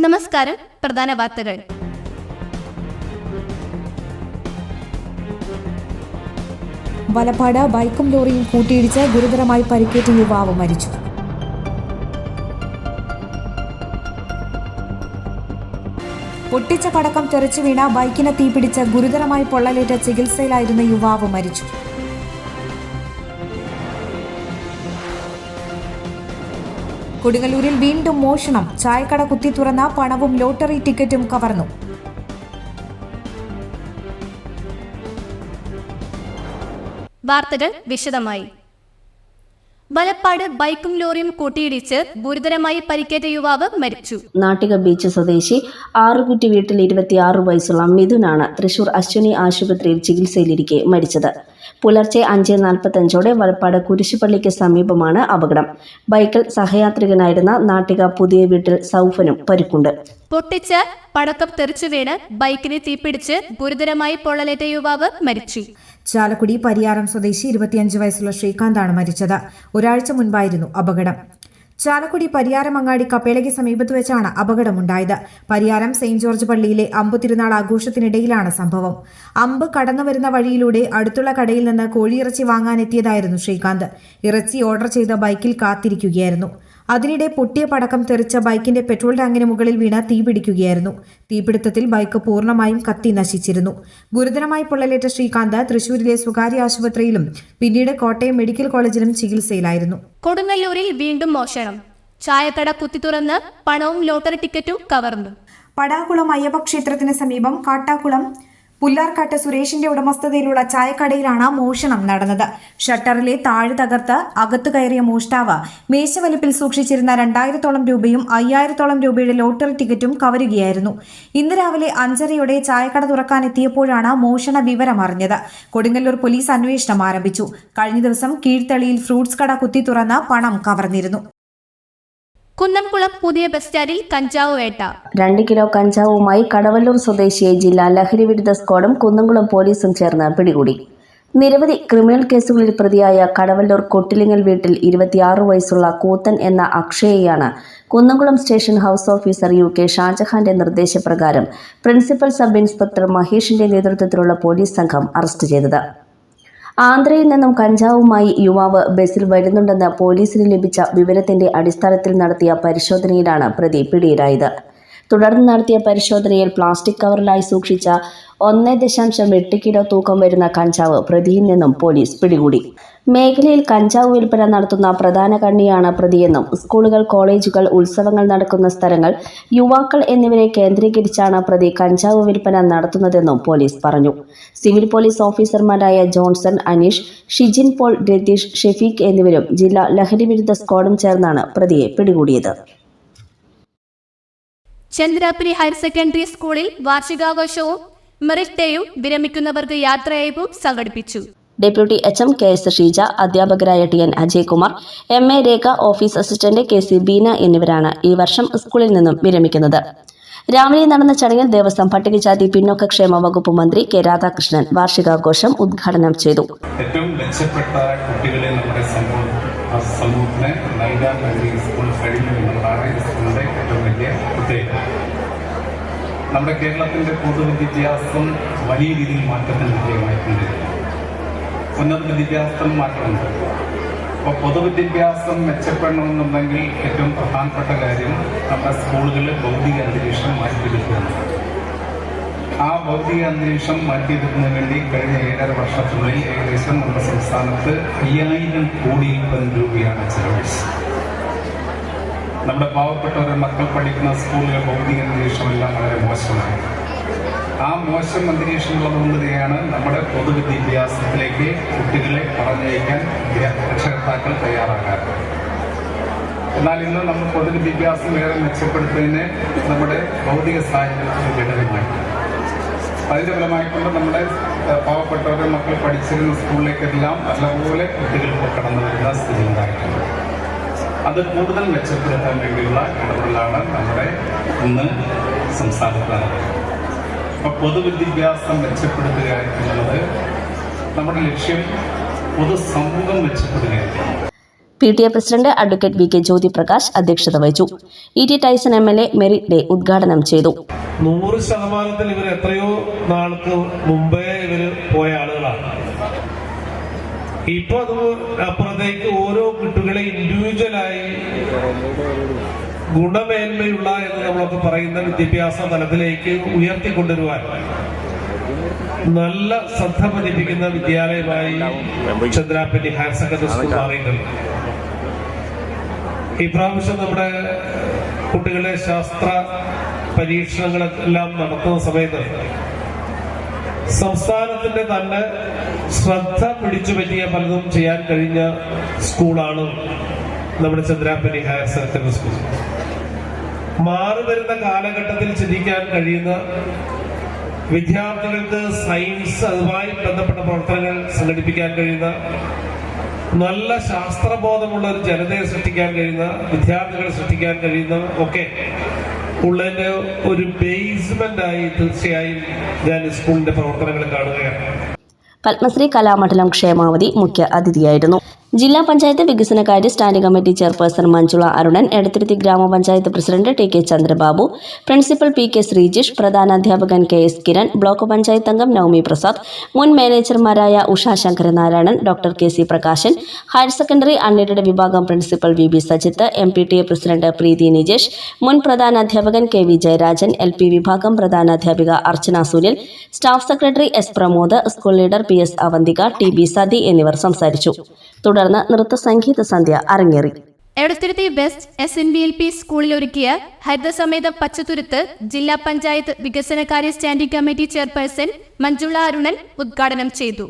നമസ്കാരം. പ്രധാന വാർത്തകൾ. വലപ്പാട് ബൈക്കും ലോറിയും കൂട്ടിയിടിച്ച് ഗുരുതരമായി പരിക്കേറ്റ യുവാവ് മരിച്ചു. പൊട്ടിച്ച പടക്കം തെറിച്ചു വീണ ബൈക്കിന് തീപിടിച്ച് ഗുരുതരമായി പൊള്ളലേറ്റ് ചികിത്സയിലായിരുന്ന യുവാവ് മരിച്ചു. കൊടുങ്ങല്ലൂരിൽ വീണ്ടും മോഷണം. ചായക്കട കുത്തി തുറന്ന പണവും ലോട്ടറി ടിക്കറ്റും കവർന്നു. വാർത്തകൾ വിശദമായി. വലപ്പാട് ബൈക്കും ലോറിയും കൂട്ടിയിടിച്ച് ഗുരുതരമായി പരിക്കേറ്റ യുവാവ് മരിച്ചു. നാട്ടിക ബീച്ച് സ്വദേശി ആറുകുറ്റി വീട്ടിൽ 26 വയസ്സുള്ള മിഥുനാണ് തൃശൂർ അശ്വിനി ആശുപത്രിയിൽ ചികിത്സയിലിരിക്കെ മരിച്ചത്. പുലർച്ചെ 5:45 വലപ്പാട് കുരിശുപള്ളിക്ക് സമീപമാണ് അപകടം. ബൈക്കിൽ സഹയാത്രികനായിരുന്ന നാട്ടിക പുതിയ വീട്ടിൽ സൗഫനും പരിക്കുണ്ട്. പൊട്ടിച്ച് പടക്കം തെറിച്ചു വീണ് ബൈക്കിന് തീപിടിച്ച് ഗുരുതരമായി പൊള്ളലേറ്റ യുവാവ് മരിച്ചു. ചാലക്കുടി പരിയാരം സ്വദേശി 25 വയസ്സുള്ള ശ്രീകാന്താണ് മരിച്ചത്. ഒരാഴ്ച മുൻപായിരുന്നു അപകടം. ചാലക്കുടി പരിയാരം അങ്ങാടി കപ്പേളയ്ക്ക് സമീപത്ത് വെച്ചാണ് അപകടമുണ്ടായത്. പരിയാരം സെയിന്റ് ജോർജ് പള്ളിയിലെ അമ്പ് തിരുനാൾ ആഘോഷത്തിനിടയിലാണ് സംഭവം. അമ്പ് കടന്നുവരുന്ന വഴിയിലൂടെ അടുത്തുള്ള കടയിൽ നിന്ന് കോഴിയിറച്ചി വാങ്ങാനെത്തിയതായിരുന്നു ശ്രീകാന്ത്. ഇറച്ചി ഓർഡർ ചെയ്ത ബൈക്കിൽ കാത്തിരിക്കുകയായിരുന്നു. അതിനിടെ പൊട്ടിയ പടക്കം തെറിച്ച ബൈക്കിന്റെ പെട്രോൾ ടാങ്കിന് മുകളിൽ വീണ് തീപിടിക്കുകയായിരുന്നു. തീപിടുത്തത്തിൽ ബൈക്ക് പൂർണ്ണമായും കത്തി നശിച്ചിരുന്നു. ഗുരുതരമായി പൊള്ളലേറ്റ ശ്രീകാന്ത് തൃശൂരിലെ സ്വകാര്യ ആശുപത്രിയിലും പിന്നീട് കോട്ടയം മെഡിക്കൽ കോളേജിലും ചികിത്സയിലായിരുന്നു. കൊടുങ്ങല്ലൂരിൽ വീണ്ടും മോഷണം. ചായക്കട കുത്തി തുറന്ന് പണവും ലോട്ടറി ടിക്കറ്റും കവർന്നു. പടാകുളം അയ്യപ്പ ക്ഷേത്രത്തിന് സമീപം കാട്ടാക്കുളം പുല്ലാർക്കാട്ട് സുരേഷിന്റെ ഉടമസ്ഥതയിലുള്ള ചായക്കടയിലാണ് മോഷണം നടന്നത്. ഷട്ടറിലെ താഴ് തകർത്ത് അകത്തു കയറിയ മോഷ്ടാവ് മേശവലിപ്പിൽ സൂക്ഷിച്ചിരുന്ന 2000-ഓളം രൂപയും 5000-ഓളം രൂപയുടെ ലോട്ടറി ടിക്കറ്റും കവരുകയായിരുന്നു. ഇന്ന് രാവിലെ 5:30 ചായക്കട തുറക്കാനെത്തിയപ്പോഴാണ് മോഷണ വിവരം അറിഞ്ഞത്. കൊടുങ്ങല്ലൂർ പോലീസ് അന്വേഷണം ആരംഭിച്ചു. കഴിഞ്ഞ ദിവസം കീഴ്ത്തളിയിൽ ഫ്രൂട്ട്സ് കട കുത്തി തുറന്ന് പണം കവർന്നിരുന്നു. കുന്നംകുളം പുതിയ ബസ് സ്റ്റാൻഡിൽ കഞ്ചാവ് വേട്ട. 2 കിലോ കഞ്ചാവുമായി കടവല്ലൂർ സ്വദേശിയെ ജില്ലാ ലഹരി വിരുദ്ധ സ്ക്വാഡും കുന്നംകുളം പോലീസും ചേർന്ന് പിടികൂടി. നിരവധി ക്രിമിനൽ കേസുകളിൽ പ്രതിയായ കടവല്ലൂർ കൊട്ടിലിങ്ങൽ വീട്ടിൽ 26 വയസ്സുള്ള കൂത്തൻ എന്ന അക്ഷയെയാണ് Kunnamkulam station house officer UK ഷാജഹാന്റെ നിർദ്ദേശപ്രകാരം പ്രിൻസിപ്പൽ സബ് ഇൻസ്പെക്ടർ മഹേഷിന്റെ നേതൃത്വത്തിലുള്ള പോലീസ് സംഘം അറസ്റ്റ് ചെയ്തത്. ആന്ധ്രയിൽ നിന്നും കഞ്ചാവുമായി യുവാവ് ബസ്സിൽ വരുന്നുണ്ടെന്ന് പോലീസിന് ലഭിച്ച വിവരത്തിന്റെ അടിസ്ഥാനത്തിൽ നടത്തിയ പരിശോധനയിലാണ് പ്രതി പിടിയിലായത്. തുടർന്ന് നടത്തിയ പരിശോധനയിൽ പ്ലാസ്റ്റിക് കവറിലായി സൂക്ഷിച്ച 1.8 കിലോ തൂക്കം വരുന്ന കഞ്ചാവ് പ്രതിയിൽ നിന്നും പോലീസ് പിടികൂടി. മേഖലയിൽ കഞ്ചാവ് വിൽപ്പന നടത്തുന്ന പ്രധാന കണ്ണിയാണ് പ്രതിയെന്നും സ്കൂളുകൾ, കോളേജുകൾ, ഉത്സവങ്ങൾ നടക്കുന്ന സ്ഥലങ്ങൾ, യുവാക്കൾ എന്നിവരെ കേന്ദ്രീകരിച്ചാണ് പ്രതി കഞ്ചാവ് വിൽപ്പന നടത്തുന്നതെന്നും പോലീസ് പറഞ്ഞു. സിവിൽ പോലീസ് ഓഫീസർമാരായ ജോൺസൺ, അനീഷ്, ഷിജിൻ പോൾ, രതീഷ്, ഷെഫീഖ് എന്നിവരും ജില്ലാ ലഹരി വിരുദ്ധ സ്ക്വാഡും ചേർന്നാണ് പ്രതിയെ പിടികൂടിയത്. ചന്ദ്രാപുരി ഹയർ സെക്കൻഡറി സ്കൂളിൽ വാർഷികാഘോഷവും മെറിറ്റ് ഡേയും വിരമിക്കുന്നവർക്ക് യാത്രയയപ്പും സംഘടിപ്പിച്ചു. ഡെപ്യൂട്ടി HM KS ഷീജ, അധ്യാപകരായ TN അജയ്കുമാർ, MA രേഖ, ഓഫീസ് അസിസ്റ്റന്റ് KC ബീന എന്നിവരാണ് ഈ വർഷം സ്കൂളിൽ നിന്നും വിരമിക്കുന്നത്. രാവിലെ നടന്ന ചടങ്ങിൽ ദേവസ്വം പട്ടികജാതി പിന്നോക്കക്ഷേമ വകുപ്പ് മന്ത്രി K രാധാകൃഷ്ണൻ വാർഷികാഘോഷം ഉദ്ഘാടനം ചെയ്തു. ഏറ്റവും മെച്ചപ്പെട്ട കുട്ടികളെ നമ്മുടെ സമൂഹത്തിന് നൽകാൻ വേണ്ടി സ്കൂൾ കഴിഞ്ഞു എന്നുള്ളതാണ് സ്കൂളിന്റെ ഏറ്റവും വലിയ പ്രത്യേകത. നമ്മുടെ കേരളത്തിന്റെ പൊതുവിദ്യാഭ്യാസം വലിയ രീതിയിൽ മാറ്റത്തിന് വിധേയമായിക്കൊണ്ടിരിക്കുന്നു. ഉന്നത വിദ്യാഭ്യാസം മാറ്റമുണ്ട്. അപ്പോൾ പൊതുവിദ്യാഭ്യാസം മെച്ചപ്പെടണമെന്നുണ്ടെങ്കിൽ ഏറ്റവും പ്രധാനപ്പെട്ട കാര്യം നമ്മുടെ സ്കൂളുകളിൽ ഭൗതിക അന്തരീക്ഷം മാറ്റിയെടുക്കുകയാണ്. ആ ഭൗതിക അന്തരീക്ഷം മാറ്റിയെടുക്കുന്നതിന് വേണ്ടി കഴിഞ്ഞ 7.5 വർഷത്തിനുള്ളിൽ ഏകദേശം നമ്മുടെ സംസ്ഥാനത്ത് 5000 കോടി രൂപയാണ് ചെലവഴിച്ചത്. നമ്മുടെ പാവപ്പെട്ടവരുടെ മക്കൾ പഠിക്കുന്ന സ്കൂളിലെ ഭൗതിക അന്തരീക്ഷമെല്ലാം വളരെ മോശമാണ്. ആ മോശം അന്തരീക്ഷമുള്ളതുകൊണ്ട് തന്നെയാണ് നമ്മുടെ പൊതുവിദ്യാഭ്യാസത്തിലേക്ക് കുട്ടികളെ പറഞ്ഞയക്കാൻ രക്ഷകർത്താക്കൾ തയ്യാറാകാറ്. എന്നാൽ ഇന്ന് നമ്മൾ പൊതുവിദ്യാഭ്യാസം ഏറെ മെച്ചപ്പെടുത്തുന്നതിന് നമ്മുടെ ഭൗതിക സാഹചര്യത്തിന് ഘടകമായി. അതിൻ്റെ ഫലമായിക്കൊണ്ട് നമ്മുടെ പാവപ്പെട്ടവരുടെ മക്കൾ പഠിച്ചിരുന്ന സ്കൂളിലേക്കെല്ലാം നല്ലപോലെ കുട്ടികൾക്ക് കടന്നു വരുന്ന സ്ഥിതി ഉണ്ടായിട്ടുണ്ട്. അത് കൂടുതൽ മെച്ചപ്പെടുത്താൻ വേണ്ടിയുള്ള ഇടപെടലാണ് നമ്മുടെ ഇന്ന് സംസ്ഥാനത്ത് നടക്കുന്നത്. അപ്പോൾ പൊതുവിദ്യാഭ്യാസം മെച്ചപ്പെടുത്തുക എന്നുള്ളത് നമ്മുടെ ലക്ഷ്യം. പൊതുസമൂഹം മെച്ചപ്പെടുകയാണ്. PTA president advocate VK Jyothiprakash അധ്യക്ഷത വഹിച്ചു. ET Tyson MLA merit day ഉദ്ഘാടനം ചെയ്തു. 100% ഇവർ എത്രയോ നാൾക്ക് മുമ്പേ ഇവര് പോയ ആളുകളാണ്. ഇപ്പൊ അത് അപ്പുറത്തേക്ക് ഓരോ കുട്ടികളെ ഇൻഡിവിജ്വലായി ഗുണമേന്മയുള്ള എന്ന് നമ്മളൊക്കെ പറയുന്ന വിദ്യാഭ്യാസ തലത്തിലേക്ക് ഉയർത്തിക്കൊണ്ടുവരുവാൻ നല്ല ശ്രദ്ധ പതിപ്പിക്കുന്ന വിദ്യാലയമായി ചന്ദ്രാപ്പള്ളി ഹയർ സെക്കൻഡറി സ്കൂൾ മാറിയിട്ടുണ്ട്. ഇപ്രാവശ്യം നമ്മുടെ കുട്ടികളെ ശാസ്ത്ര പരീക്ഷണങ്ങളെല്ലാം നടത്തുന്ന സമയത്ത് സംസ്ഥാനത്തിന്റെ തന്നെ ശ്രദ്ധ പിടിച്ചു പറ്റിയ പലതും ചെയ്യാൻ കഴിഞ്ഞ സ്കൂളാണ് നമ്മുടെ ചന്ദ്രാപ്പള്ളി ഹയർ സെക്കൻഡറി സ്കൂൾ. മാറി വരുന്ന കാലഘട്ടത്തിൽ ചിന്തിക്കാൻ കഴിയുന്ന വിദ്യാർത്ഥികൾക്ക് സയൻസ് അതുമായി ബന്ധപ്പെട്ട പ്രവർത്തനങ്ങൾ സംഘടിപ്പിക്കാൻ കഴിയുന്ന നല്ല ശാസ്ത്രബോധമുള്ള ഒരു ജനതയെ സൃഷ്ടിക്കാൻ കഴിയുന്ന വിദ്യാർത്ഥികളെ സൃഷ്ടിക്കാൻ കഴിയുന്ന ഒക്കെ ഉള്ളതിന്റെ ഒരു ബേസ്മെന്റായി തീർച്ചയായും ഞാൻ സ്കൂളിന്റെ പ്രവർത്തനങ്ങൾ കാണുകയാണ്. പത്മശ്രീ കലാമണ്ഡലം ക്ഷേമാവതി മുഖ്യ അതിഥിയായിരുന്നു. ജില്ലാ പഞ്ചായത്ത് വികസനകാര്യ standing committee chairperson Manjula Arunan, Edathiruthy gramapanchayat president TK Chandrababu, principal PK Sreejish, പ്രധാനാധ്യാപകൻ KS കിരൺ, ബ്ലോക്ക് പഞ്ചായത്ത് അംഗം നവമി പ്രസാദ്, മുൻ മാനേജർമാരായ Usha Sankaranarayanan, doctor KC Prakashan, higher secondary unaided വിഭാഗം principal VB Sajith, MPTA president Preethi Nijesh, മുൻ പ്രധാനാധ്യാപകൻ KV ജയരാജൻ, LP വിഭാഗം പ്രധാനാധ്യാപിക Archana Sunil, staff secretary S Pramod, school leader PS Avanthika, TB Sathi എന്നിവർ സംസാരിച്ചു. തുടർന്ന് നൃത്ത സംഗീത സന്ധ്യ അരങ്ങേറി. എടത്തിരുത്തി വെസ്റ്റ് SNBLP സ്കൂളിൽ ഒരുക്കിയ ഹരിതസമേതം പച്ചത്തുരുത്ത് ജില്ലാ പഞ്ചായത്ത് വികസനകാര്യ standing committee chairperson Manjula Arunan ഉദ്ഘാടനം ചെയ്തു.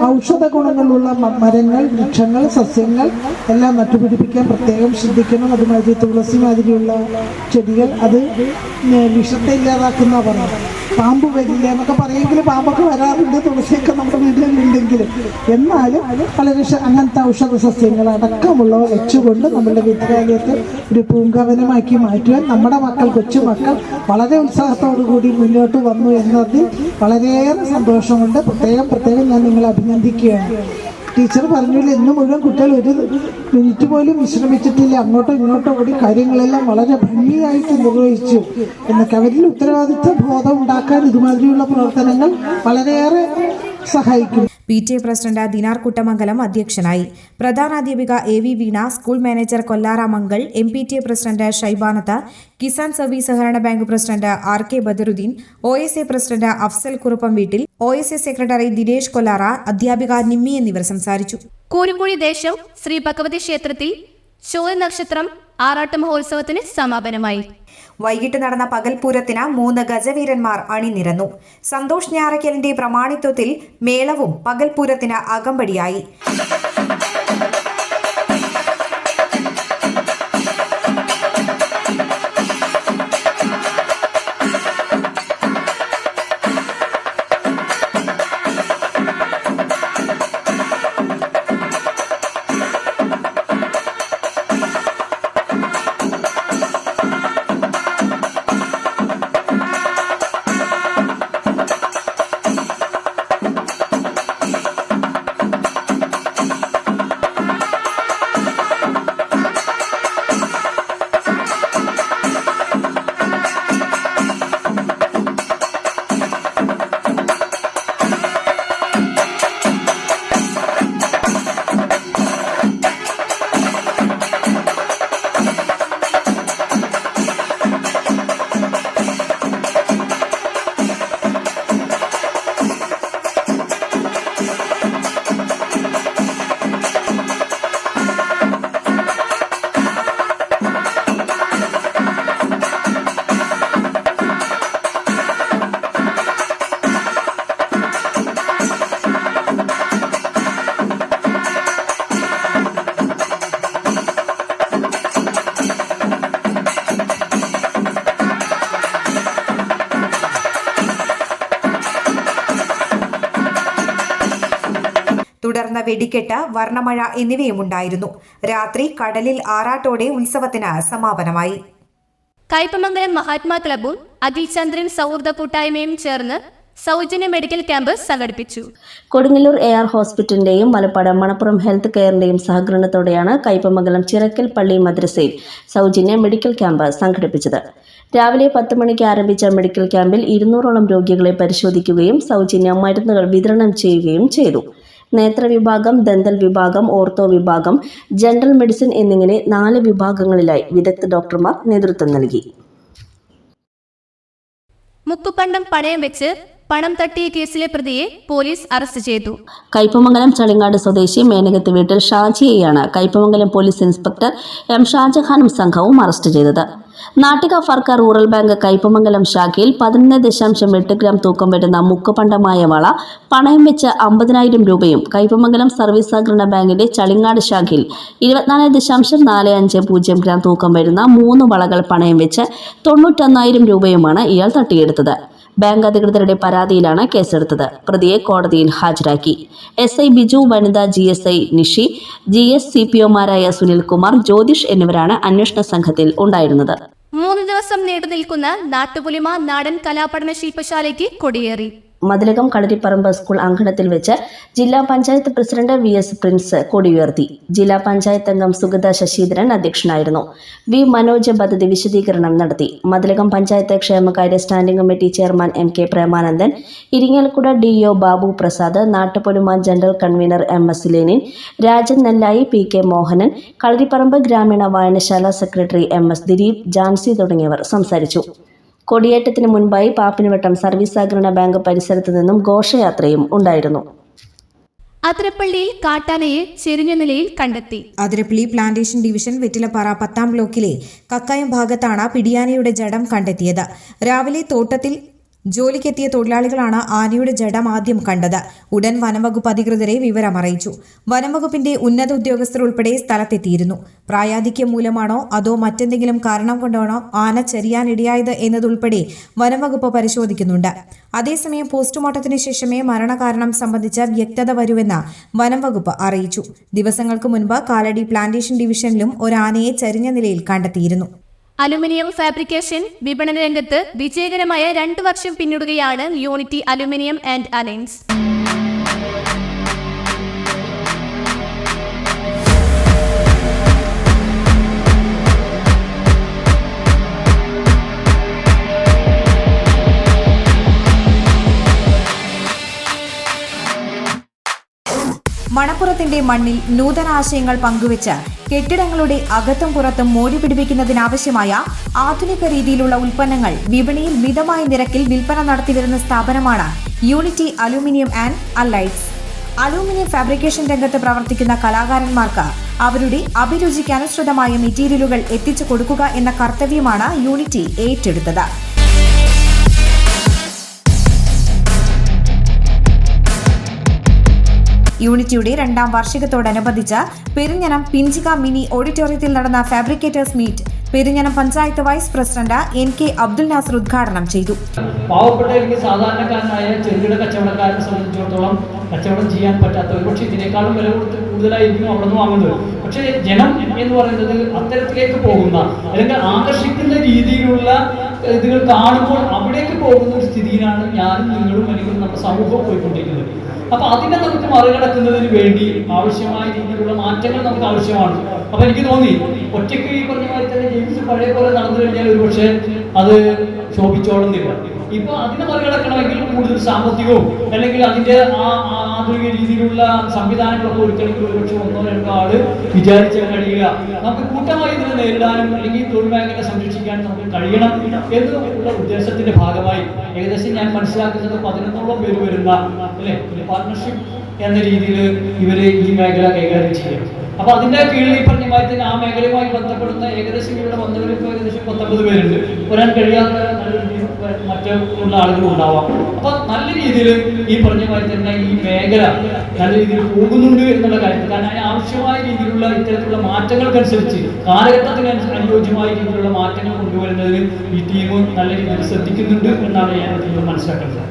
ഔഷധ ഗുണങ്ങളുള്ള മരങ്ങൾ, വൃക്ഷങ്ങൾ, സസ്യങ്ങൾ എല്ലാം നട്ടുപിടിപ്പിക്കാൻ പ്രത്യേകം ശ്രദ്ധിക്കണം. അതുമാതിരി തുളസി മാതിരിയുള്ള ചെടികൾ, അത് വിഷത്തെ ഇല്ലാതാക്കുന്ന പറഞ്ഞു. പാമ്പ് വരില്ല എന്നൊക്കെ പറയുമെങ്കിൽ പാമ്പൊക്കെ വരാറുണ്ട്, തുളസിയൊക്കെ നമ്മുടെ വീടുകളിലുണ്ടെങ്കിലും. എന്നാലും വളരെ അങ്ങനത്തെ ഔഷധ സസ്യങ്ങൾ അടക്കമുള്ളവ വെച്ചുകൊണ്ട് നമ്മളുടെ വിദ്യാലയത്തെ ഒരു പൂങ്കാവനമാക്കി മാറ്റുവാൻ നമ്മുടെ മക്കൾ, കൊച്ചുമക്കൾ വളരെ ഉത്സാഹത്തോടു കൂടി മുന്നോട്ട് വന്നു എന്നതിൽ വളരെയേറെ സന്തോഷമുണ്ട്. പ്രത്യേകം ഞാൻ നിങ്ങളെ അഭിനന്ദിക്കുകയാണ്. ടീച്ചർ പറഞ്ഞില്ല, ഇന്ന് മുഴുവൻ കുട്ടികൾ ഒരു മിനിറ്റ് പോലും വിശ്രമിച്ചിട്ടില്ല. അങ്ങോട്ടും ഇങ്ങോട്ടും ഓടി കാര്യങ്ങളെല്ലാം വളരെ ഭംഗിയായിട്ട് നിർവഹിച്ചു എന്നൊക്കെ. അവരിൽ ഉത്തരവാദിത്വ ബോധം ഉണ്ടാക്കാൻ ഇതുമാതിരിയുള്ള പ്രവർത്തനങ്ങൾ വളരെയേറെ സഹായിക്കും. PTA പ്രസിഡന്റ് ദിനാർ കുട്ടമംഗലം അധ്യക്ഷനായി. പ്രധാനാധ്യാപിക AV Veena, school manager Kollara Mangal, MPTA president Shaibanath, Kisan service സഹകരണ bank president RK Badaruddin, OSA president Afsal Kuruppam വീട്ടിൽ, OSA സെക്രട്ടറി ദിനേശ് കൊല്ലാറ, അധ്യാപിക നിമ്മി എന്നിവർ സംസാരിച്ചു. കൂരുംകുഴി ദേശം ശ്രീ ഭഗവതി ക്ഷേത്രത്തിൽ ചോല നക്ഷത്രം ആറാട്ട് മഹോത്സവത്തിന് സമാപനമായി. വൈകിട്ട് നടന്ന പകൽപൂരത്തിന് 3 ഗജവീരന്മാർ അണിനിരന്നു. സന്തോഷ് ഞാറയ്ക്കലിന്റെ പ്രമാണിത്വത്തിൽ മേളവും പകൽപൂരത്തിന് അകമ്പടിയായി. തുടർന്ന് വെടിക്കെട്ട്, വർണ്ണമഴ എന്നിവയും ഉണ്ടായിരുന്നു. രാത്രി കടലിൽ ആറാട്ടോടെ ഉത്സവത്തിന് സമാപനമായി. കയ്പമംഗലം മഹാത്മാ ക്ലബ്ബും അഖിൽ ചന്ദ്രൻ സൗഹൃദ കൂട്ടായ്മയും ചേർന്ന് സൗജന്യ മെഡിക്കൽ ക്യാമ്പ് സംഘടിപ്പിച്ചു. കൊടുങ്ങല്ലൂർ AR ഹോസ്പിറ്റലിന്റെയും മലപ്പാട് മണപ്പുറം ഹെൽത്ത് കെയറിന്റെയും സഹകരണത്തോടെയാണ് കയ്പമംഗലം ചിറക്കൽ പള്ളി മദ്രസയിൽ സൗജന്യ മെഡിക്കൽ ക്യാമ്പ് സംഘടിപ്പിച്ചത്. രാവിലെ 10 മണിക്ക് ആരംഭിച്ച മെഡിക്കൽ ക്യാമ്പിൽ 200ഓളം രോഗികളെ പരിശോധിക്കുകയും സൗജന്യ മരുന്നുകൾ വിതരണം ചെയ്യുകയും ചെയ്തു. നേത്ര വിഭാഗം, ദന്തൽ വിഭാഗം, ഓർത്തോ വിഭാഗം, ജനറൽ മെഡിസിൻ എന്നിങ്ങനെ 4 വിഭാഗങ്ങളിലായി വിദഗ്ധ ഡോക്ടർമാർ നേതൃത്വം നൽകി. മുക്കുപണ്ടം പണയം വെച്ച് പണം തട്ടിയ കേസിലെ പ്രതിയെ പോലീസ് അറസ്റ്റ് ചെയ്തു. കയ്പമംഗലം ചളിങ്ങാട് സ്വദേശി മേനകത്ത് വീട്ടിൽ ഷാജിയെയാണ് കയ്പമംഗലം പോലീസ് ഇൻസ്പെക്ടർ M. ഷാജഹാനും സംഘവും അറസ്റ്റ് ചെയ്തത്. നാട്ടിക ഫർക്ക റൂറൽ ബാങ്ക് കയ്പമംഗലം ശാഖയിൽ 11.8 ഗ്രാം തൂക്കം വരുന്ന മുക്കുപണ്ടമായ വള പണയം വെച്ച് 50,000 രൂപയും കയ്പമംഗലം സർവീസ് സഹകരണ ബാങ്കിന്റെ ചളിങ്ങാട് ശാഖയിൽ 24.450 ഗ്രാം തൂക്കം വരുന്ന 3 വളകൾ പണയം വെച്ച് 91,000 രൂപയുമാണ് ഇയാൾ തട്ടിയെടുത്തത്. ബാങ്ക് അധികൃതരുടെ പരാതിയിലാണ് കേസെടുത്തത്. പ്രതിയെ കോടതിയിൽ ഹാജരാക്കി. SI ബിജു, വനിതാ GSI നിഷി, GS CPOമാരായ സുനിൽകുമാർ, ജ്യോതിഷ് എന്നിവരാണ് അന്വേഷണ സംഘത്തിൽ ഉണ്ടായിരുന്നത്. 3 ദിവസം നീണ്ടു നിൽക്കുന്ന നാട്ടുപുലിമ നാടൻ കലാപഠന ശില്പശാലയ്ക്ക് കൊടിയേറി. മതിലകം കളരിപ്പറമ്പ് സ്കൂൾ അങ്കണത്തിൽ വെച്ച് ജില്ലാ പഞ്ചായത്ത് പ്രസിഡന്റ് VS പ്രിൻസ് കൊടിയുയർത്തി. ജില്ലാ പഞ്ചായത്ത് അംഗം സുഗത ശശീന്ദ്രൻ അധ്യക്ഷനായിരുന്നു. V മനോജ് പദ്ധതി വിശദീകരണം നടത്തി. മതിലകം പഞ്ചായത്ത് ക്ഷേമകാര്യ standing committee chairman MK Premanandan, Irinjalakuda DO Babu Prasad, Nattupolima general convener MS Lenin, Rajan Nellayi, PK Mohanan, Kalaripparambu ഗ്രാമീണ വായനശാല സെക്രട്ടറി MS ദിലീപ്, ജാൻസി തുടങ്ങിയവർ സംസാരിച്ചു. കൊടിയേറ്റത്തിന് മുൻപായി പാപ്പിനിവട്ടം സർവീസ് സഹകരണ ബാങ്ക് പരിസരത്ത് നിന്നും ഘോഷയാത്രയും ഉണ്ടായിരുന്നു. അതിരപ്പള്ളിയിൽ കാട്ടാനയെ ചെരിഞ്ഞ നിലയിൽ കണ്ടെത്തി. അതിരപ്പള്ളി പ്ലാന്റേഷൻ ഡിവിഷൻ വെറ്റിലപ്പാറ 10ാം ബ്ലോക്കിലെ കക്കയം ഭാഗത്താണ് പിടിയാനയുടെ ജഡം കണ്ടെത്തിയത്. രാവിലെ തോട്ടത്തിൽ ജോലിക്കെത്തിയ തൊഴിലാളികളാണ് ആനയുടെ ജഡം ആദ്യം കണ്ടത്. ഉടൻ വനംവകുപ്പ് അധികൃതരെ വിവരമറിയിച്ചു. വനംവകുപ്പിന്റെ ഉന്നത ഉദ്യോഗസ്ഥർ ഉൾപ്പെടെ സ്ഥലത്തെത്തിയിരുന്നു. പ്രായാധിക്യം മൂലമാണോ അതോ മറ്റെന്തെങ്കിലും കാരണം കൊണ്ടാണോ ആന ചെരിയാനിടയായത് എന്നതുൾപ്പെടെ വനംവകുപ്പ് പരിശോധിക്കുന്നുണ്ട്. അതേസമയം പോസ്റ്റ്മോർട്ടത്തിന് ശേഷമേ മരണകാരണം സംബന്ധിച്ച വ്യക്തത വരുമെന്ന് വനംവകുപ്പ് അറിയിച്ചു. ദിവസങ്ങൾക്ക് മുൻപ് കാലടി പ്ലാന്റേഷൻ ഡിവിഷനിലും ഒരു ആനയെ ചരിഞ്ഞ നിലയിൽ കണ്ടെത്തിയിരുന്നു. അലുമിനിയം ഫാബ്രിക്കേഷൻ വിപണന രംഗത്ത് വിജയകരമായ 2 വർഷം പിന്നിടുകയാണ് യൂണിറ്റി അലുമിനിയം ആൻഡ് അലയൻസ്. മണപ്പുറത്തിന്റെ മണ്ണിൽ നൂതനാശയങ്ങൾ പങ്കുവച്ച് കെട്ടിടങ്ങളുടെ അകത്തും പുറത്തും മോടി പിടിപ്പിക്കുന്നതിനാവശ്യമായ ആധുനിക രീതിയിലുള്ള ഉൽപ്പന്നങ്ങൾ വിപണിയിൽ മിതമായ നിരക്കിൽ വിൽപ്പന നടത്തിവരുന്ന സ്ഥാപനമാണ് unity aluminium and allieds. Aluminium fabrication രംഗത്ത് പ്രവർത്തിക്കുന്ന കലാകാരന്മാർക്ക് അവരുടെ അഭിരുചിക്ക് അനുസൃതമായ മെറ്റീരിയലുകൾ എത്തിച്ചു കൊടുക്കുക എന്ന കർത്തവ്യമാണ് യൂണിറ്റി ഏറ്റെടുത്തത്. യൂണിറ്റിയുടെ 2ാം വാർഷികത്തോടനുബന്ധിച്ച് പെരിഞ്ഞനം പിഞ്ചിക മിനി ഓഡിറ്റോറിയത്തിൽ നടന്ന fabricators meet Perinjanam panchayat vice president NK Abdul Nasar ഉദ്ഘാടനം ചെയ്തു. പാവപ്പെട്ടവർക്ക് സാധാരണക്കാരനായ ചെറുകിട കച്ചവടക്കാരനെ സംബന്ധിച്ചിടത്തോളം കച്ചവടം ചെയ്യാൻ പറ്റാത്ത ഒരുപക്ഷെ ഇതിനേക്കാളും വില കൊടുത്ത് കൂടുതലായിരിക്കും അവിടെ നിന്ന് വാങ്ങുന്നത്. പക്ഷേ ജനം എന്ന് പറയുന്നത് അത്തരത്തിലേക്ക് പോകുന്ന അല്ലെങ്കിൽ ആകർഷിക്കുന്ന രീതിയിലുള്ള ഇതുകൾ കാണുമ്പോൾ അവിടേക്ക് പോകുന്ന ഒരു സ്ഥിതിയിലാണ് ഞാനും നിങ്ങളും അല്ലെങ്കിൽ നമ്മുടെ സമൂഹം പോയിക്കൊണ്ടിരിക്കുന്നത്. അപ്പോൾ അതിനെ നമുക്ക് മറികടക്കുന്നതിന് വേണ്ടി ആവശ്യമായ രീതിയിലുള്ള മാറ്റങ്ങൾ നമുക്ക് ആവശ്യമാണ്. അപ്പോൾ എനിക്ക് തോന്നി ഒറ്റയ്ക്ക് ഈ പറഞ്ഞ മാതിരി തന്നെ ജെയിംസ് പഴയ പോലെ നടന്നു കഴിഞ്ഞാൽ ഒരുപക്ഷെ അത് ശോഭിച്ചോളുന്നില്ല. ഇപ്പോൾ അതിനെ മറികടക്കണമെങ്കിൽ കൂടുതൽ സാമ്പത്തികവും അല്ലെങ്കിൽ അതിൻ്റെ ആധുനിക രീതിയിലുള്ള സംവിധാനങ്ങളൊക്കെ ഒരുക്കണമെങ്കിൽ ഒരുപക്ഷെ 1-2 ആള് വിചാരിച്ചാൽ കഴിയുക. നമുക്ക് കൂട്ടമായി ഇതിനെ നേരിടാനും അല്ലെങ്കിൽ തൊഴിൽ മേഖല സംരക്ഷിക്കാനും നമുക്ക് കഴിയണം എന്നുള്ള ഉദ്ദേശത്തിന്റെ ഭാഗമായി ഏകദേശം ഞാൻ മനസ്സിലാക്കുന്നത് 11ഓളം പേര് വരുന്ന അല്ലെ പാർട്ണർഷിപ്പ് എന്ന രീതിയിൽ ഇവര് ഈ മേഖല കൈകാര്യം ചെയ്യും. അപ്പൊ അതിന്റെ കീഴിൽ ഈ പറഞ്ഞ മാതിരി തന്നെ ആ മേഖലയുമായി ബന്ധപ്പെടുന്ന ഏകദേശം ഇവിടെ വന്നവരിപ്പോൾ ഏകദേശം 19 പേരുണ്ട്. വരാൻ കഴിയാത്ത മറ്റുള്ള ആളുകളും ഉണ്ടാവാം. അപ്പൊ നല്ല രീതിയിൽ ഈ പറഞ്ഞ മാതിരി തന്നെ ഈ മേഖല നല്ല രീതിയിൽ പോകുന്നുണ്ട് എന്നുള്ള കാര്യത്തിൽ കാരണം അതിന് ആവശ്യമായ രീതിയിലുള്ള ഇത്തരത്തിലുള്ള മാറ്റങ്ങൾക്കനുസരിച്ച് കാലഘട്ടത്തിന് അനുയോജ്യമായ രീതിയിലുള്ള മാറ്റങ്ങൾ കൊണ്ടുവരുന്നതിന് ഈ ടീം നല്ല രീതിയിൽ ശ്രദ്ധിക്കുന്നുണ്ട് എന്നാണ് ഞാൻ ഇതിൽ മനസ്സിലാക്കുന്നത്.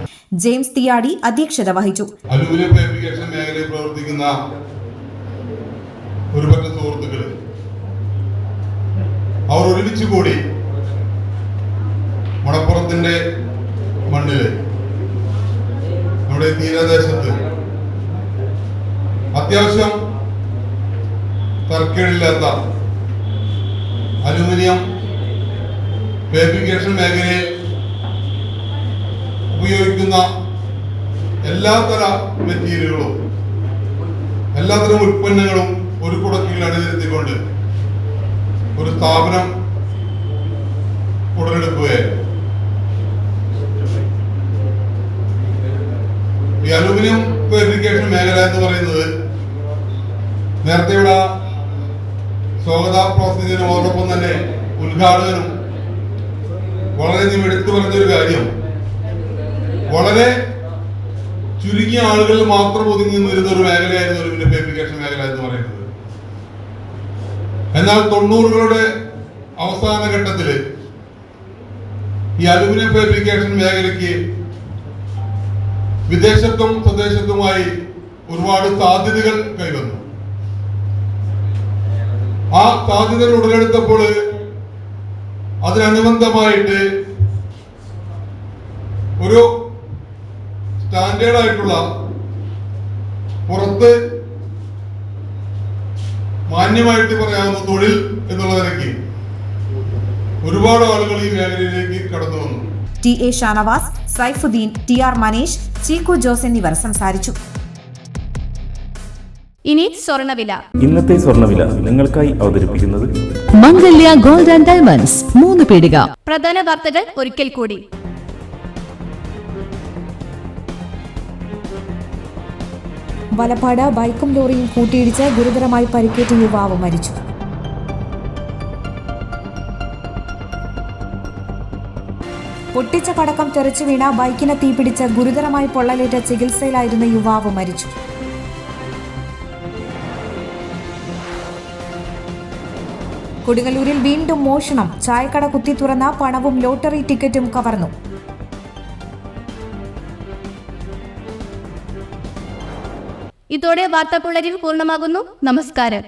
ജെയിംസ് തിയാടി അധ്യക്ഷത വഹിച്ചു. അലുമിനിയം ഫാബ്രിക്കേഷൻ മേഖലയിൽ പ്രവർത്തിക്കുന്ന ഒരു പറ്റം സുഹൃത്തുക്കൾ അവർ ഒരുമിച്ച് കൂടി മണപ്പുറത്തിന്റെ മണ്ണില് നമ്മുടെ തീരദേശത്ത് അത്യാവശ്യം തർക്കേടില്ലാത്ത അലുമിനിയം ഫാബ്രിക്കേഷൻ മേഖലയിൽ ഉപയോഗിക്കുന്ന എല്ലാത്തര മെറ്റീരിയലുകളും എല്ലാത്തരം ഉൽപ്പന്നങ്ങളും ഒരു കുടക്കീഴിൽ അണിനിരത്തിക്കൊണ്ട് ഒരു സ്ഥാപനം ഉടലെടുക്കുകയായിരുന്നു. ഈ അലൂമിനിയം ഫാബ്രിക്കേഷൻ മേഖല എന്ന് പറയുന്നത് നേരത്തെ ഇവിടെ സ്വാഗത പ്രവർത്തനത്തിനും അതോടൊപ്പം തന്നെ ഉദ്ഘാടകനും വളരെയധികം എടുത്തു പറഞ്ഞൊരു കാര്യം, വളരെ ചുരുങ്ങിയ ആളുകളിൽ മാത്രം ഒതുങ്ങി നിന്നിരുന്ന ഒരു മേഖലയായിരുന്നു അലൂമിനിയം ഫാബ്രിക്കേഷൻ മേഖല എന്ന് പറയുന്നത്. എന്നാൽ 90കളുടെ അവസാന ഘട്ടത്തില് ഈ അലൂമിനിയം ഫാബ്രിക്കേഷൻ മേഖലയ്ക്ക് വിദേശത്തും സ്വദേശത്തുമായി ഒരുപാട് സാധ്യതകൾ കൈവന്നു. ആ സാധ്യതകൾ ഉടലെടുത്തപ്പോൾ അതിനനുബന്ധമായിട്ട് ഒരു സ്റ്റാൻഡേർഡ് ആയിട്ടുള്ള പുറത്ത് മാന്യമായിട്ട് പറയാവുന്ന തൊഴിൽ എന്നുള്ള നിലയ്ക്ക് ഒരുപാട് ആളുകൾ ഈ മേഖലയിലേക്ക് കടന്നു വന്നു. T A Shanavas, Saifuddin, T R Maneesh, Cheeku Jose എന്നിവർ സംസാരിച്ചു. ഇനി സ്വർണ്ണവില. ഇന്നത്തെ സ്വർണ്ണവില നിങ്ങൾക്കായി അവതരിപ്പിക്കുന്നത് മംഗല്യ ഗോൾഡ് ആൻഡ് ഡയമണ്ട്സ് 3 പീടിക. പ്രധാന വാർത്തകൾ ഒരിക്കൽ കൂടി. വലപ്പാട് ബൈക്കും ലോറിയും കൂട്ടിയിടിച്ച് ഗുരുതരമായി പരിക്കേറ്റ യുവാവ് മരിച്ചു. പൊട്ടിച്ച പടക്കം തെറിച്ചു വീണ ബൈക്കിന് തീപിടിച്ച് ഗുരുതരമായി പൊള്ളലേറ്റ ചികിത്സയിലായിരുന്ന യുവാവ് മരിച്ചു. കൊടുങ്ങല്ലൂരിൽ വീണ്ടും മോഷണം. ചായക്കട കുത്തി തുറന്ന പണവും ലോട്ടറി ടിക്കറ്റും കവർന്നു. ഇതോടെ വാർത്താ ബുള്ളറ്റിൻ പൂർണ്ണമാകുന്നു. നമസ്കാരം.